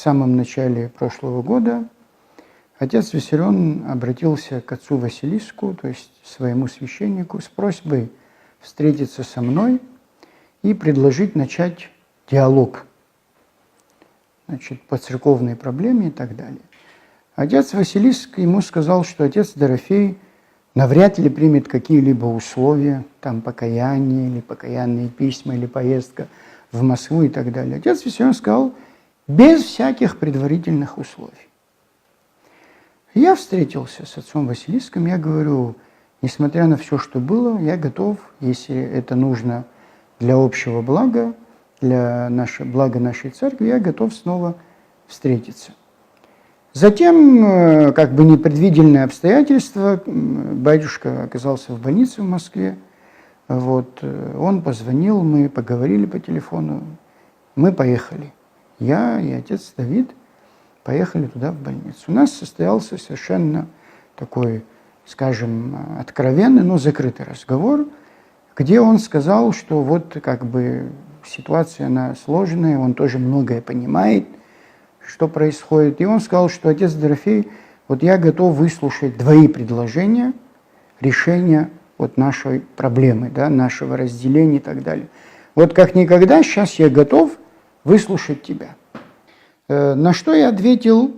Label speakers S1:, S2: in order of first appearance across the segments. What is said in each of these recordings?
S1: самом начале прошлого года отец Виссарион обратился к отцу Василиску, то есть своему священнику, с просьбой встретиться со мной и предложить начать диалог, значит, по церковной проблеме и так далее. Отец Василиск ему сказал, что отец Дорофей навряд ли примет какие-либо условия, там покаяние, или покаянные письма, или поездка в Москву и так далее. Отец Виссарион сказал, без всяких предварительных условий. Я встретился с отцом Василиском, я говорю, несмотря на все, что было, я готов, если это нужно для общего блага, для блага нашей церкви, я готов снова встретиться. Затем, как бы непредвиденные обстоятельства, батюшка оказался в больнице в Москве, вот, он позвонил, мы поговорили по телефону, мы поехали. Я и отец Давид поехали туда, в больницу. У нас состоялся совершенно такой, скажем, откровенный, но закрытый разговор, где он сказал, что вот как бы ситуация, она сложная, он тоже многое понимает, что происходит. И он сказал, что отец Дорофей, вот я готов выслушать твои предложения, решения вот нашей проблемы, да, нашего разделения и так далее. Вот как никогда сейчас я готов выслушать тебя. На что я ответил,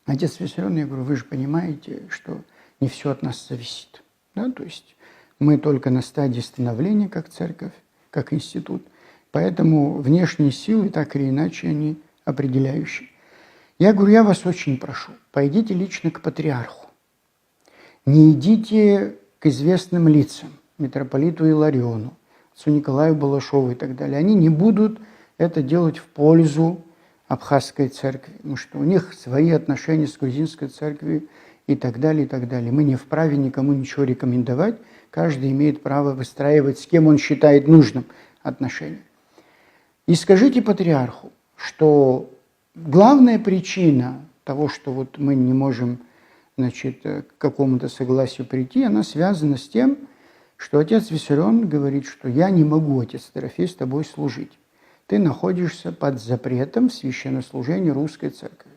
S1: отец Виссарион, я говорю, вы же понимаете, что не все от нас зависит. Да? То есть мы только на стадии становления как церковь, как институт. Поэтому внешние силы, так или иначе, они определяющие. Я говорю, я вас очень прошу, пойдите лично к патриарху. Не идите к известным лицам, митрополиту Илариону, отцу Николаю Балашову и так далее. Они не будут это делать в пользу абхазской церкви, потому что у них свои отношения с грузинской церковью и так далее, и так далее. Мы не вправе никому ничего рекомендовать, каждый имеет право выстраивать, с кем он считает нужным отношения. И скажите патриарху, что главная причина того, что вот мы не можем, значит, к какому-то согласию прийти, она связана с тем, что отец Виссарион говорит, что я не могу, отец Дорофей, с тобой служить. Ты находишься под запретом священнослужения русской церкви.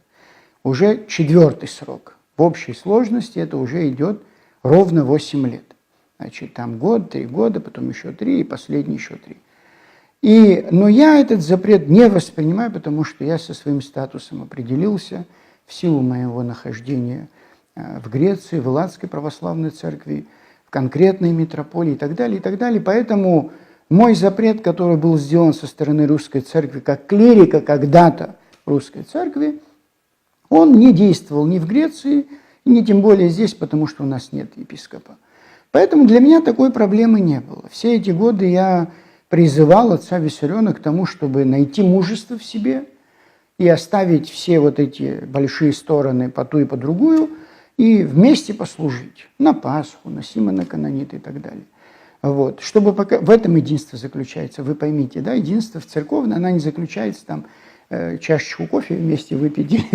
S1: Уже 4-й срок. В общей сложности это уже идет ровно 8 лет. Значит, там год, 3 года, потом еще 3 и последний еще 3. Но я этот запрет не воспринимаю, потому что я со своим статусом определился в силу моего нахождения в Греции, в Элладской православной церкви, в конкретной митрополии и так далее, и так далее. Поэтому мой запрет, который был сделан со стороны русской церкви, как клирика когда-то русской церкви, он не действовал ни в Греции, ни тем более здесь, потому что у нас нет епископа. Поэтому для меня такой проблемы не было. Все эти годы я призывал отца Виссариона к тому, чтобы найти мужество в себе и оставить все вот эти большие стороны по ту и по другую, и вместе послужить на Пасху, на Симона Канонита и так далее. Вот. Чтобы пока... В этом единство заключается, вы поймите, да, единство в церковное, она не заключается там чашечку кофе вместе выпить,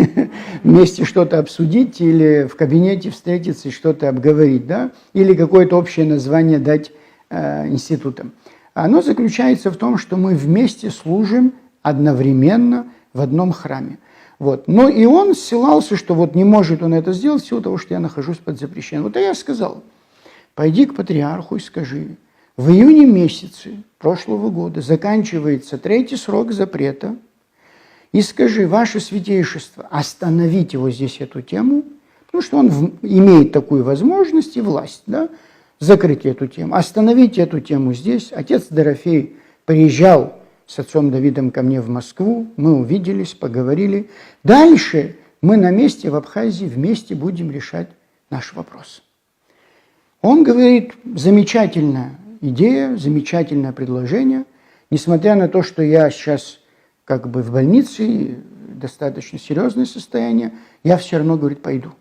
S1: вместе что-то обсудить, или в кабинете встретиться и что-то обговорить, да, или какое-то общее название дать институтам. Оно заключается в том, что мы вместе служим одновременно в одном храме. Вот. Но и он ссылался, что вот не может он это сделать в силу того, что я нахожусь под запрещением. Вот я сказал, пойди к патриарху и скажи, в июне месяце прошлого года заканчивается 3-й срок запрета, и скажи, ваше святейшество, остановите вот здесь эту тему, потому что он имеет такую возможность и власть, да, закрыть эту тему. Остановите эту тему здесь. Отец Дорофей приезжал с отцом Давидом ко мне в Москву, мы увиделись, поговорили. Дальше мы на месте в Абхазии вместе будем решать наш вопрос. Он говорит, замечательная идея, замечательное предложение, несмотря на то, что я сейчас как бы в больнице, достаточно серьезное состояние, я все равно, говорит, пойду.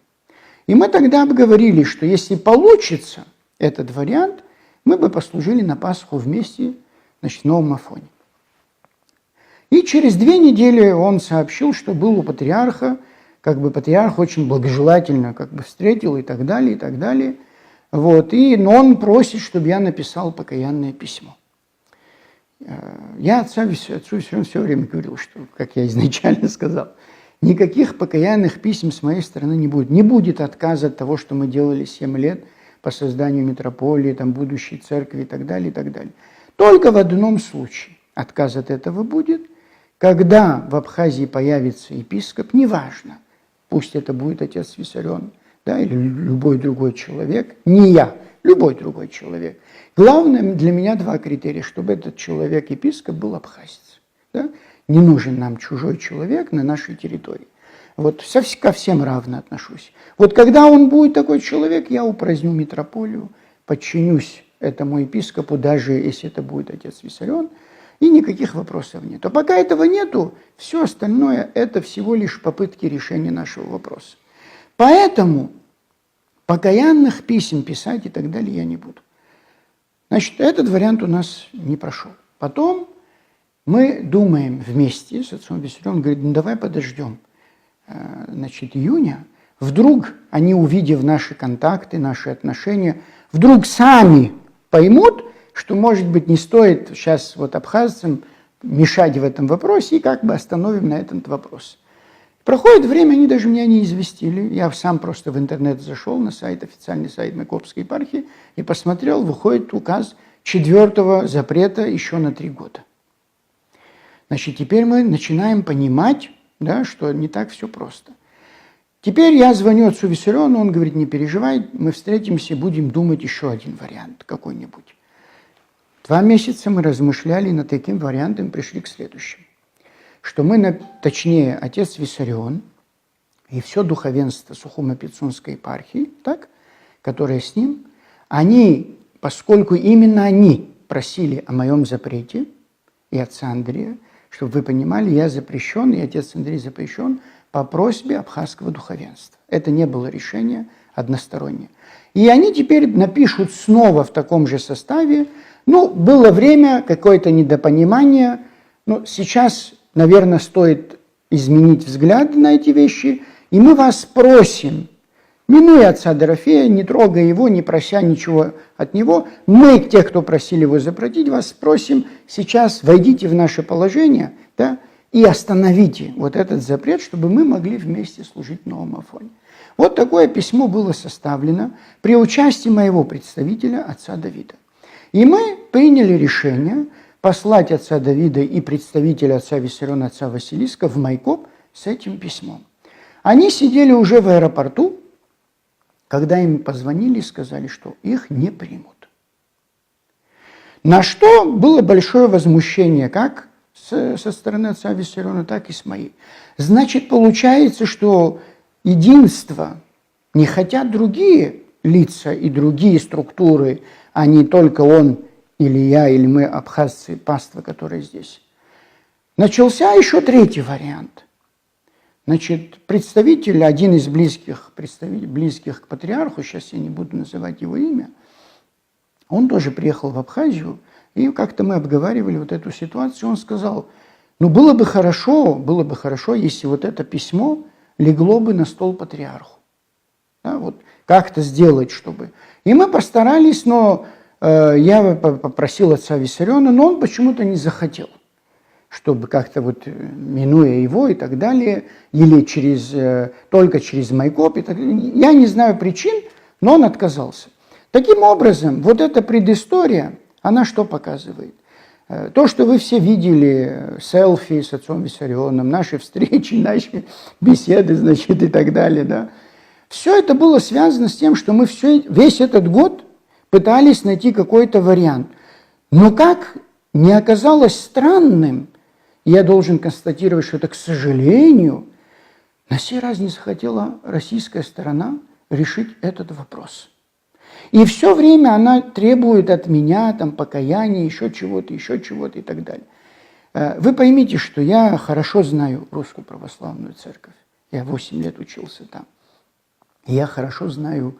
S1: И мы тогда обговорили, что если получится этот вариант, мы бы послужили на Пасху вместе, значит, в Новом Афоне. И через 2 недели он сообщил, что был у патриарха, как бы патриарх очень благожелательно как бы встретил и так далее, и так далее. Вот. Но он просит, чтобы я написал покаянное письмо. Я отцу Виссариону все время говорил, что, как я изначально сказал, никаких покаянных писем с моей стороны не будет. Не будет отказа от того, что мы делали 7 лет по созданию митрополии, там, будущей церкви и так далее, и так далее. Только в одном случае отказ от этого будет, когда в Абхазии появится епископ, неважно, пусть это будет отец Виссарион, да, или любой другой человек, не я, любой другой человек. Главное для меня 2 критерия, чтобы этот человек, епископ, был абхазец. Да? Не нужен нам чужой человек на нашей территории. Вот ко всем равно отношусь. Вот когда он будет такой человек, я упраздню митрополию, подчинюсь этому епископу, даже если это будет отец Виссарион, и никаких вопросов нет. А пока этого нету, все остальное это всего лишь попытки решения нашего вопроса. Поэтому покаянных писем писать и так далее я не буду. Значит, этот вариант у нас не прошел. Потом мы думаем вместе с отцом Виссарионом, говорит, ну давай подождем, значит, июня. Вдруг они, увидев наши контакты, наши отношения, вдруг сами поймут, что, может быть, не стоит сейчас вот абхазцам мешать в этом вопросе и как бы остановим на этот вопрос. Проходит время, они даже меня не известили. Я сам просто в интернет зашел на сайт, официальный сайт Майкопской епархии, и посмотрел, выходит указ 4-го запрета еще на 3 года. Значит, теперь мы начинаем понимать, да, что не так все просто. Теперь я звоню отцу Виссариону, он говорит, не переживай, мы встретимся, будем думать еще один вариант какой-нибудь. 2 месяца мы размышляли над таким вариантом, пришли к следующему. Что мы, точнее, отец Виссарион и все духовенство Сухумо-Пицунской епархии, так, которое с ним, они, поскольку именно они просили о моем запрете, и отца Андрея, чтобы вы понимали, я запрещен, и отец Андрей запрещен по просьбе абхазского духовенства. Это не было решение одностороннее. И они теперь напишут снова в таком же составе. Ну, было время, какое-то недопонимание, но сейчас, наверное, стоит изменить взгляд на эти вещи, и мы вас просим, минуя отца Дорофея, не трогая его, не прося ничего от него, мы, те, кто просили его запретить, вас просим сейчас войдите в наше положение, да, и остановите вот этот запрет, чтобы мы могли вместе служить в новом Афоне. Вот такое письмо было составлено при участии моего представителя, отца Давида. И мы приняли решение послать отца Давида и представителя отца Виссариона, отца Василиска в Майкоп с этим письмом. Они сидели уже в аэропорту, когда им позвонили и сказали, что их не примут. На что было большое возмущение как со стороны отца Виссариона, так и с моей. Значит, получается, что единство не хотят другие лица и другие структуры, а не только он или я, или мы, абхазцы, паства, которые здесь. Начался еще 3-й вариант. Значит, представитель, один из близких к патриарху, сейчас я не буду называть его имя, он тоже приехал в Абхазию, и как-то мы обговаривали вот эту ситуацию, он сказал, ну было бы хорошо, если вот это письмо легло бы на стол патриарху. Да, вот как-то сделать, чтобы... И мы постарались, но я попросил отца Виссариона, но он почему-то не захотел, чтобы как-то вот, минуя его и так далее, или только через Майкоп, и так далее. Я не знаю причин, но он отказался. Таким образом, вот эта предыстория, она что показывает? То, что вы все видели, селфи с отцом Виссарионом, наши встречи, наши беседы, значит, и так далее, да, все это было связано с тем, что мы весь этот год пытались найти какой-то вариант. Но как не оказалось странным, я должен констатировать, что это, к сожалению, на сей раз не захотела российская сторона решить этот вопрос. И все время она требует от меня там, покаяния, еще чего-то и так далее. Вы поймите, что я хорошо знаю Русскую Православную Церковь. Я 8 лет учился там. И я хорошо знаю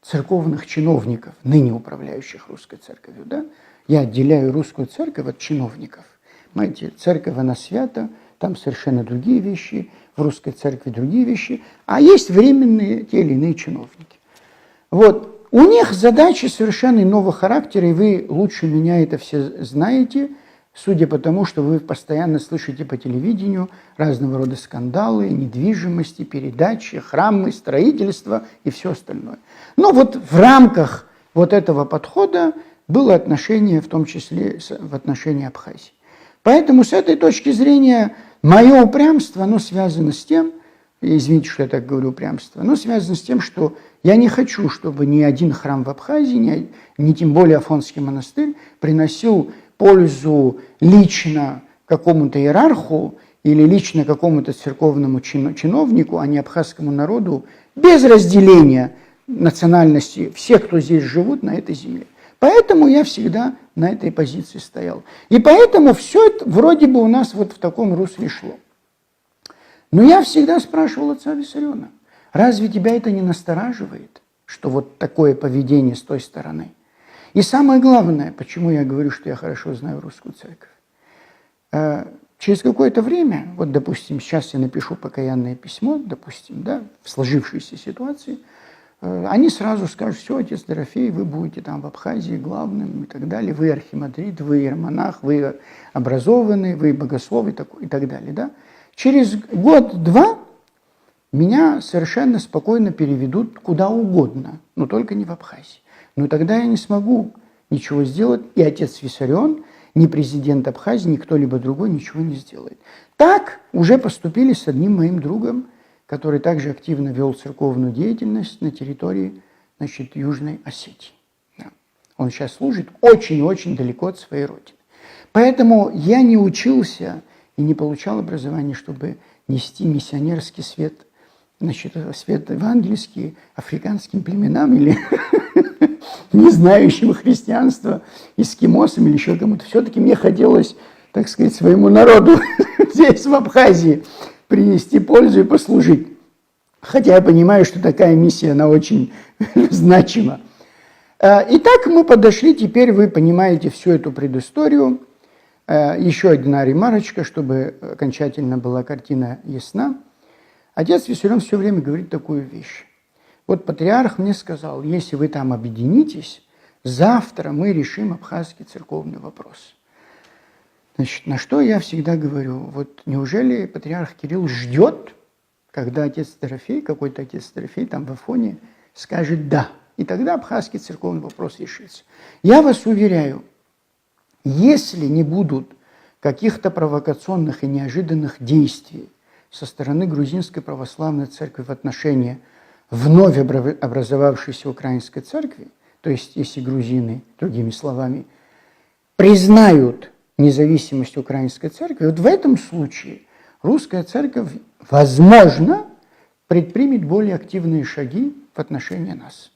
S1: церковных чиновников, ныне управляющих Русской Церковью. Да? Я отделяю Русскую Церковь от чиновников. Понимаете, церковь, она свята, там совершенно другие вещи, в Русской Церкви другие вещи, а есть временные те или иные чиновники. Вот. У них задачи совершенно иного характера, и вы лучше меня это все знаете, судя по тому, что вы постоянно слышите по телевидению разного рода скандалы, недвижимости, передачи, храмы, строительство и все остальное. Но вот в рамках вот этого подхода было отношение, в том числе в отношении Абхазии. Поэтому с этой точки зрения мое упрямство, оно связано с тем, извините, что я так говорю упрямство, оно связано с тем, что я не хочу, чтобы ни один храм в Абхазии, ни тем более Афонский монастырь приносил пользу лично какому-то иерарху или лично какому-то церковному чиновнику, а не абхазскому народу, без разделения национальности всех, кто здесь живут на этой земле. Поэтому я всегда на этой позиции стоял. И поэтому все это вроде бы у нас вот в таком русле шло. Но я всегда спрашивал отца Виссариона, разве тебя это не настораживает, что вот такое поведение с той стороны? И самое главное, почему я говорю, что я хорошо знаю русскую церковь. Через какое-то время, вот, допустим, сейчас я напишу покаянное письмо, допустим, да, в сложившейся ситуации, они сразу скажут: все, отец Дорофей, вы будете там в Абхазии главным и так далее, вы архимандрит, вы иеромонах, вы образованный, вы богослов и так далее. Да? Через год-два меня совершенно спокойно переведут куда угодно, но только не в Абхазии. Но тогда я не смогу ничего сделать, и отец Виссарион, ни президент Абхазии, ни кто-либо другой ничего не сделает. Так уже поступили с одним моим другом, который также активно вел церковную деятельность на территории, значит, Южной Осетии. Да. Он сейчас служит очень-очень далеко от своей родины. Поэтому я не учился и не получал образования, чтобы нести миссионерский свет, значит, свет евангельский африканским племенам или не знающим христианства, эскимосам или еще кому-то. Все-таки мне хотелось, так сказать, своему народу здесь, в Абхазии, принести пользу и послужить. Хотя я понимаю, что такая миссия, она очень значима. Итак, мы подошли, теперь вы понимаете всю эту предысторию. Еще одна ремарочка, чтобы окончательно была картина ясна. Отец Виссарион все время говорит такую вещь. Вот патриарх мне сказал: если вы там объединитесь, завтра мы решим абхазский церковный вопрос. Значит, на что я всегда говорю: вот неужели патриарх Кирилл ждет, когда отец Дорофей, какой-то отец Дорофей там в Афоне скажет «да», и тогда абхазский церковный вопрос решится. Я вас уверяю, если не будут каких-то провокационных и неожиданных действий со стороны грузинской православной церкви в отношении вновь образовавшейся украинской церкви, то есть если грузины, другими словами, признают независимость украинской церкви, вот в этом случае русская церковь, возможно, предпримет более активные шаги в отношении нас.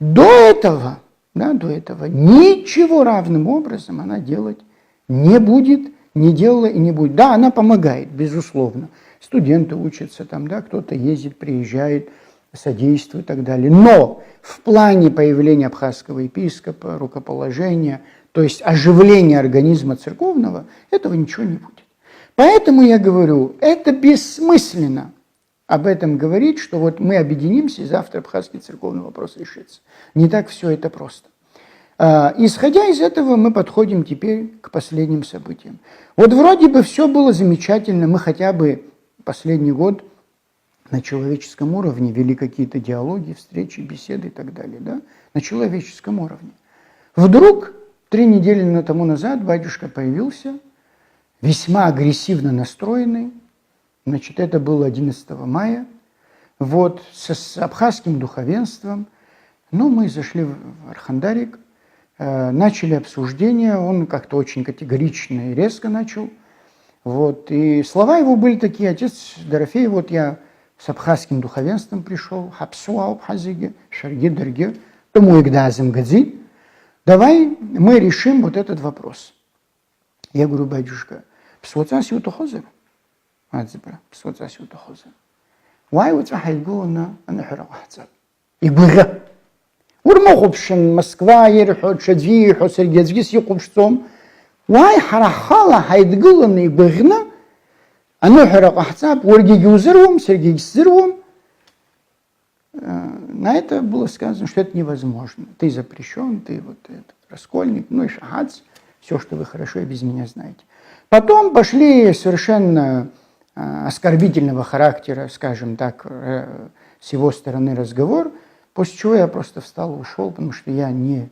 S1: До этого ничего равным образом она делать не будет, не делала и не будет. Да, она помогает, безусловно. Студенты учатся там, да, кто-то ездит, приезжает, содействует и так далее. Но в плане появления абхазского епископа, рукоположения, то есть оживления организма церковного, этого ничего не будет. Поэтому я говорю, это бессмысленно об этом говорить, что вот мы объединимся, и завтра абхазский церковный вопрос решится. Не так все это просто. Исходя из этого, мы подходим теперь к последним событиям. Вот вроде бы все было замечательно, мы хотя бы последний год на человеческом уровне вели какие-то диалоги, встречи, беседы и так далее, да? На человеческом уровне. Вдруг 3 недели тому назад батюшка появился, весьма агрессивно настроенный. Значит, это было 11 мая. Вот, с абхазским духовенством. Ну, мы зашли в Архандарик, начали обсуждение. Он как-то очень категорично и резко начал. Вот, и слова его были такие: отец Дорофей, вот я с абхазским духовенством пришел, хапсуа абхазиге, шарги дорге, тому игдазим гадзи. Давай мы решим вот этот вопрос. Я говорю: батюшка, псвоца сиуту хозер. псвоца сиуту хозер. Why would I go на анахара вахцаб? Игбыга. Урмохопшин Москва, ерхот, шадви, хот сергецгис, юкупшцом. Why харахала хайдгулана игбыгна? Анахара вахцаб, урги юзервом, сергецзервом. На это было сказано, что это невозможно. Ты запрещен, ты вот этот раскольник, ну и шагац, Все, что вы хорошо и без меня знаете. Потом пошли совершенно оскорбительного характера, скажем так, с его стороны разговор, после чего я просто встал и ушел, потому что я не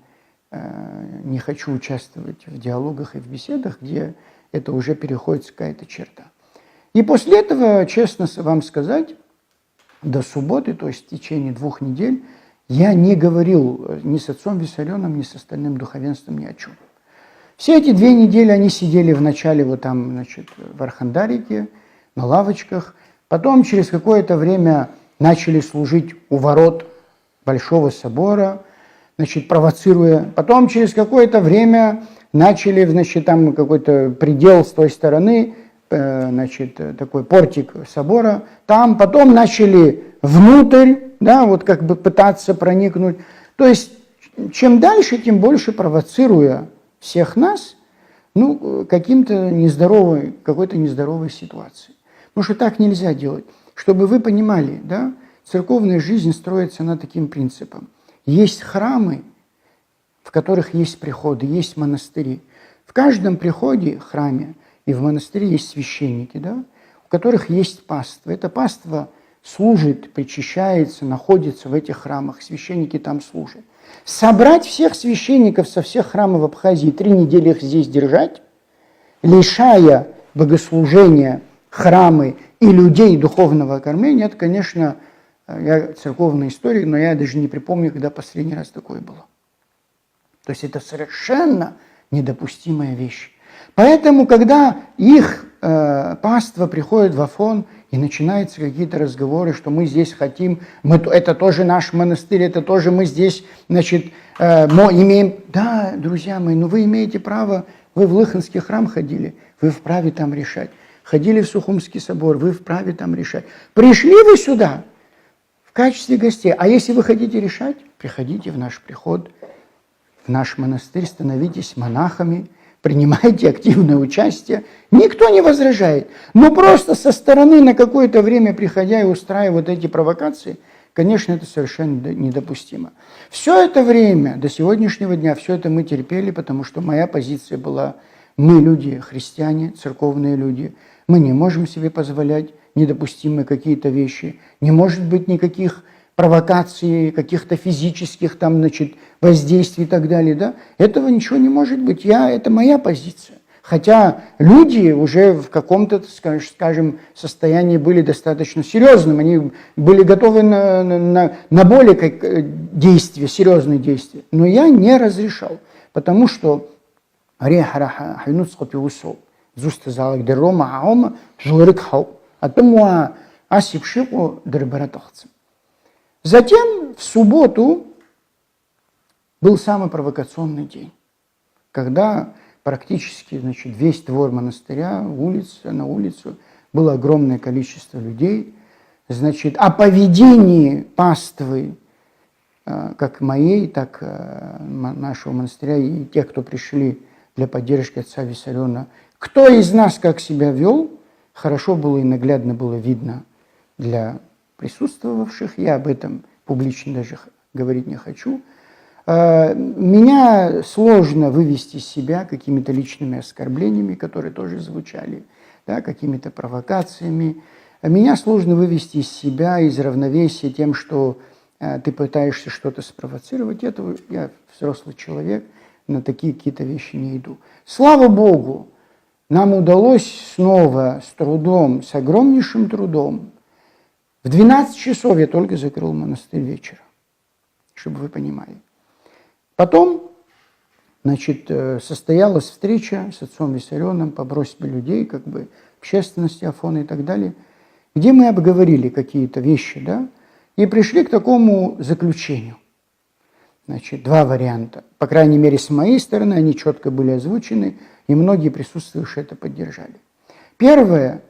S1: хочу участвовать в диалогах и в беседах, где это уже переходит какая-то черта. И после этого, честно вам сказать, до субботы, то есть в течение 2 недель, я не говорил ни с отцом Виссарионом, ни с остальным духовенством ни о чем. Все эти 2 недели они сидели вначале вот там, значит, в Архандарике, на лавочках, потом через какое-то время начали служить у ворот Большого собора, значит, провоцируя. Потом через какое-то время начали, значит, там какой-то предел с той стороны, значит, такой портик собора. Там потом начали внутрь, да, вот как бы пытаться проникнуть. То есть, чем дальше, тем больше провоцируя всех нас, ну, какой-то нездоровой ситуацией. Потому что так нельзя делать. Чтобы вы понимали, да, церковная жизнь строится на таким принципом. Есть храмы, в которых есть приходы, есть монастыри. В каждом приходе, храме и в монастыре есть священники, да, у которых есть паства. Эта паства служит, причащается, находится в этих храмах, священники там служат. Собрать всех священников со всех храмов Абхазии, 3 недели их здесь держать, лишая богослужения, храмы и людей духовного кормления, это, конечно, я церковная история, но я даже не припомню, когда последний раз такое было. То есть это совершенно недопустимая вещь. Поэтому, когда их паства приходит в Афон, и начинаются какие-то разговоры, что мы здесь хотим, это тоже наш монастырь, это тоже мы здесь, значит, имеем... Да, друзья мои, но вы имеете право, вы в Лыханский храм ходили, вы вправе там решать. Ходили в Сухумский собор, вы вправе там решать. Пришли вы сюда в качестве гостей, а если вы хотите решать, приходите в наш приход, в наш монастырь, становитесь монахами, принимайте активное участие. Никто не возражает. Но просто со стороны на какое-то время приходя и устраивая вот эти провокации, конечно, это совершенно недопустимо. Все это время, до сегодняшнего дня, все это мы терпели, потому что моя позиция была: мы люди, христиане, церковные люди, мы не можем себе позволять недопустимые какие-то вещи, не может быть никаких провокаций, каких-то физических там, значит, воздействий и так далее, да? Этого ничего не может быть. Это моя позиция. Хотя люди уже в каком-то, скажем, состоянии были достаточно серьезным, они были готовы на более действия, серьезные действия. Но я не разрешал, потому что затем в субботу был самый провокационный день, когда практически, значит, весь двор монастыря, на улицу было огромное количество людей. Значит, о поведении паствы, как моей, так нашего монастыря и тех, кто пришли для поддержки отца Виссариона, кто из нас как себя вел, хорошо было и наглядно было видно для присутствовавших. Я об этом публично даже говорить не хочу. Меня сложно вывести из себя какими-то личными оскорблениями, которые тоже звучали, да, какими-то провокациями. Меня сложно вывести из себя, из равновесия тем, что ты пытаешься что-то спровоцировать. Это я взрослый человек, на такие какие-то вещи не иду. Слава Богу, нам удалось снова с трудом, с огромнейшим трудом. В 12 часов я только закрыл монастырь вечером, чтобы вы понимали. Потом, значит, состоялась встреча с отцом Виссарионом по просьбе людей, как бы общественности Афона и так далее, где мы обговорили какие-то вещи, да, и пришли к такому заключению. Значит, 2 варианта. По крайней мере, с моей стороны они четко были озвучены, и многие присутствующие это поддержали. Первое,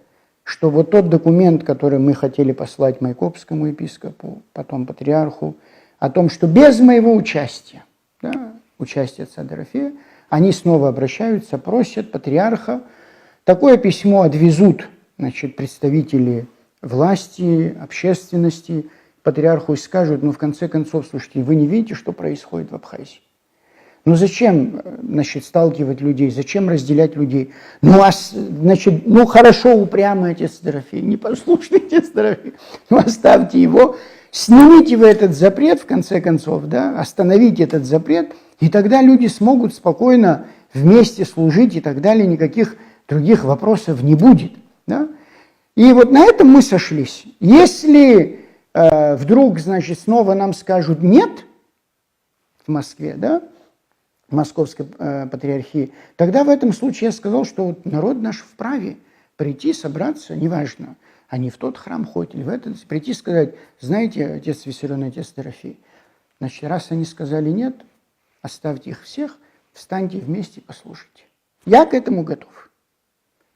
S1: что вот тот документ, который мы хотели послать майкопскому епископу, потом патриарху, о том, что без моего участия, да, участия отца Дорофея, они снова обращаются, просят патриарха, такое письмо отвезут, значит, представители власти, общественности, патриарху и скажут: ну, в конце концов, слушайте, вы не видите, что происходит в Абхазии? Ну зачем, значит, сталкивать людей, зачем разделять людей? Ну, значит, ну хорошо, упрямый отец Дорофей, непослушный отец Дорофей, ну оставьте его, снимите вы этот запрет, в конце концов, да, остановите этот запрет, и тогда люди смогут спокойно вместе служить и так далее, никаких других вопросов не будет, да. И вот на этом мы сошлись. Если вдруг, значит, снова нам скажут «нет» в Москве, да, в Московской патриархии, тогда в этом случае я сказал, что вот народ наш вправе прийти, собраться, неважно, они в тот храм ходят или в этот, прийти и сказать: знаете, отец Виссарион, отец Дорофей, значит, раз они сказали «нет», оставьте их всех, встаньте вместе и послушайте. Я к этому готов.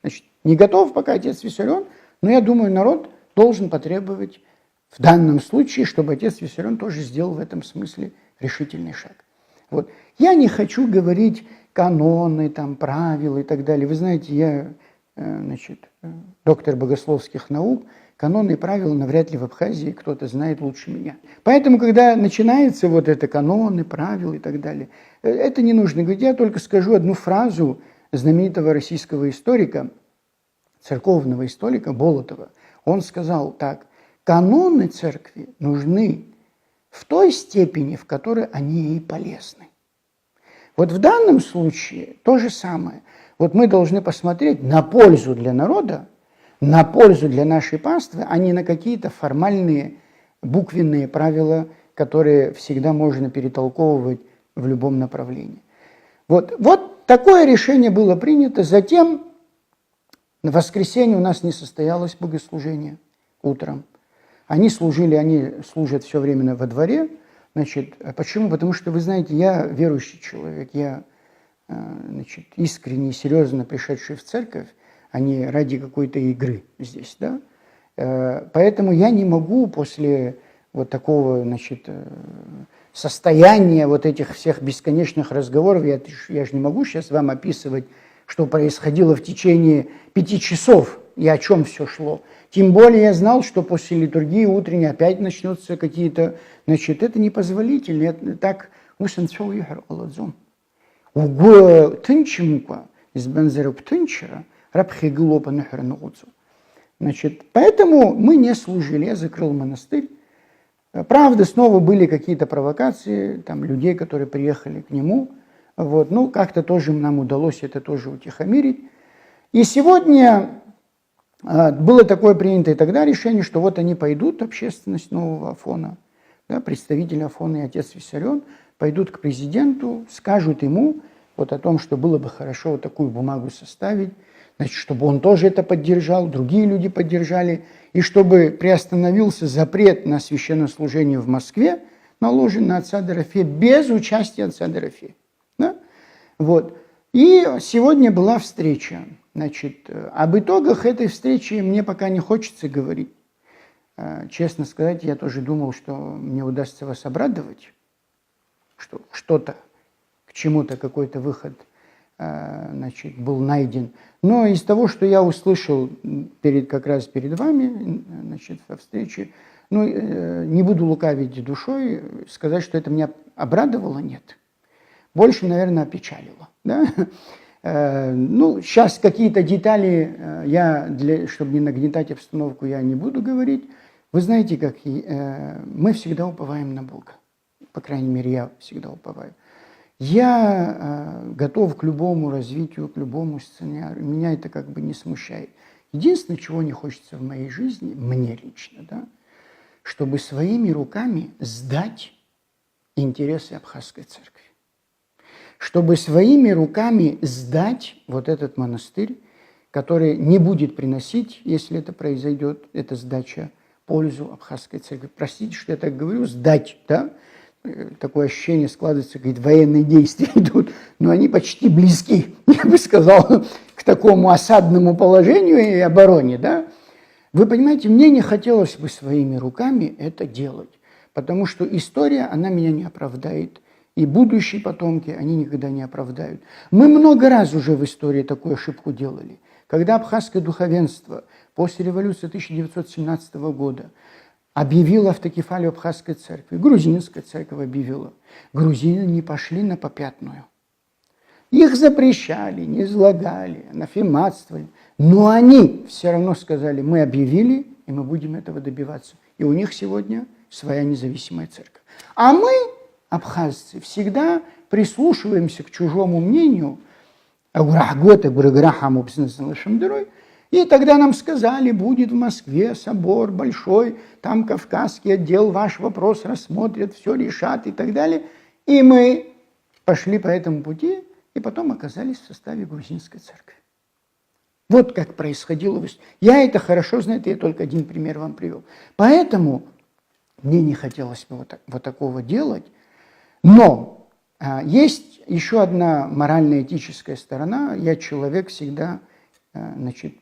S1: Значит, не готов пока отец Виссарион, но я думаю, народ должен потребовать в данном случае, чтобы отец Виссарион тоже сделал в этом смысле решительный шаг. Вот. Я не хочу говорить каноны, там, правила и так далее. Вы знаете, я, значит, доктор богословских наук, каноны и правила навряд ли в Абхазии кто-то знает лучше меня. Поэтому, когда начинается вот это каноны, правила и так далее, это не нужно говорить. Я только скажу одну фразу знаменитого российского историка, церковного историка Болотова. Он сказал так: каноны церкви нужны в той степени, в которой они ей полезны. Вот в данном случае то же самое. Вот мы должны посмотреть на пользу для народа, на пользу для нашей паствы, а не на какие-то формальные буквенные правила, которые всегда можно перетолковывать в любом направлении. Вот такое решение было принято. Затем на воскресенье у нас не состоялось богослужение утром. Они служат все время во дворе. Значит, почему? Потому что, вы знаете, я верующий человек, я, значит, искренне, серьезно пришедший в церковь, а не ради какой-то игры здесь, да. Поэтому я не могу после вот такого, значит, состояния вот этих всех бесконечных разговоров, я же не могу сейчас вам описывать, что происходило в течение 5 часов и о чем все шло. Тем более я знал, что после литургии утренней опять начнутся какие-то, значит, это непозволительно. Это так, значит, поэтому мы не служили, я закрыл монастырь. Правда, снова были какие-то провокации, там, людей, которые приехали к нему. Вот, ну, как-то тоже нам удалось это тоже утихомирить. И сегодня было такое принято и тогда решение, что вот они пойдут, общественность нового Афона, да, представители Афона и отец Виссарион, пойдут к президенту, скажут ему вот о том, что было бы хорошо вот такую бумагу составить, значит, чтобы он тоже это поддержал, другие люди поддержали, и чтобы приостановился запрет на священнослужение в Москве, наложен на отца Дорофея без участия отца Дорофея. Да? Вот. И сегодня была встреча. Значит, об итогах этой встречи мне пока не хочется говорить. Честно сказать, я тоже думал, что мне удастся вас обрадовать, что что-то, к чему-то какой-то выход, значит, был найден. Но из того, что я услышал как раз перед вами, значит, во встрече, ну, не буду лукавить душой, сказать, что это меня обрадовало, нет. Больше, наверное, опечалило. Да? Ну, сейчас какие-то детали, чтобы не нагнетать обстановку, я не буду говорить. Вы знаете, как мы всегда уповаем на Бога. По крайней мере, я всегда уповаю. Я готов к любому развитию, к любому сценарию. Меня это как бы не смущает. Единственное, чего не хочется в моей жизни, мне лично, да, чтобы своими руками сдать интересы Абхазской церкви. Чтобы своими руками сдать вот этот монастырь, который не будет приносить, если это произойдет, эта сдача, пользу Абхазской церкви. Простите, что я так говорю, сдать, да? Такое ощущение складывается, говорит, военные действия идут, но они почти близки, я бы сказал, к такому осадному положению и обороне, да? Вы понимаете, мне не хотелось бы своими руками это делать, потому что история, она меня не оправдает. И будущие потомки, они никогда не оправдают. Мы много раз уже в истории такую ошибку делали. Когда абхазское духовенство после революции 1917 года объявила автокефалию Абхазской церкви, грузинская церковь объявила. Грузины не пошли на попятную. Их запрещали, не излагали, анафематствовали. Но они все равно сказали, мы объявили, и мы будем этого добиваться. И у них сегодня своя независимая церковь. А мы, абхазцы, всегда прислушиваемся к чужому мнению, и тогда нам сказали, будет в Москве собор большой, там Кавказский отдел ваш вопрос рассмотрят, все решат и так далее. И мы пошли по этому пути, и потом оказались в составе грузинской церкви. Вот как происходило. Я это хорошо знаю, я только один пример вам привел. Поэтому мне не хотелось бы вот такого делать. Но есть еще одна морально-этическая сторона. Я человек всегда,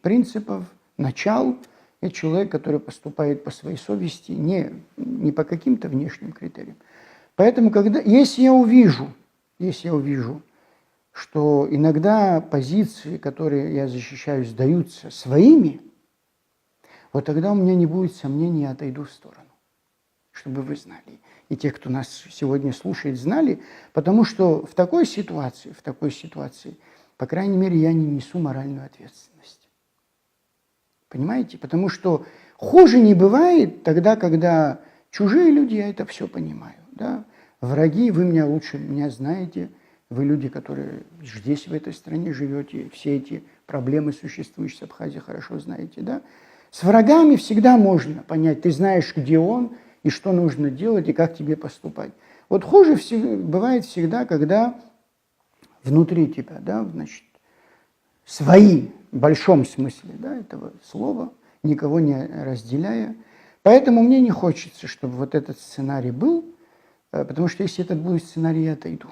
S1: принципов, начал. Я человек, который поступает по своей совести, не по каким-то внешним критериям. Поэтому, если я увижу, что иногда позиции, которые я защищаю, сдаются своими, вот тогда у меня не будет сомнений, я отойду в сторону, чтобы вы знали. И те, кто нас сегодня слушает, знали, потому что в такой ситуации, по крайней мере, я не несу моральную ответственность. Понимаете? Потому что хуже не бывает тогда, когда чужие люди, я это все понимаю. Да? Враги, вы меня лучше меня знаете. Вы люди, которые здесь, в этой стране живете, все эти проблемы, существующие в Абхазии, хорошо знаете, да? С врагами всегда можно понять, ты знаешь, где он, и что нужно делать, и как тебе поступать. Вот хуже бывает всегда, когда внутри тебя, да, значит, свои, в большом смысле, да, этого слова, никого не разделяя. Поэтому мне не хочется, чтобы вот этот сценарий был, потому что если этот будет сценарий, я отойду.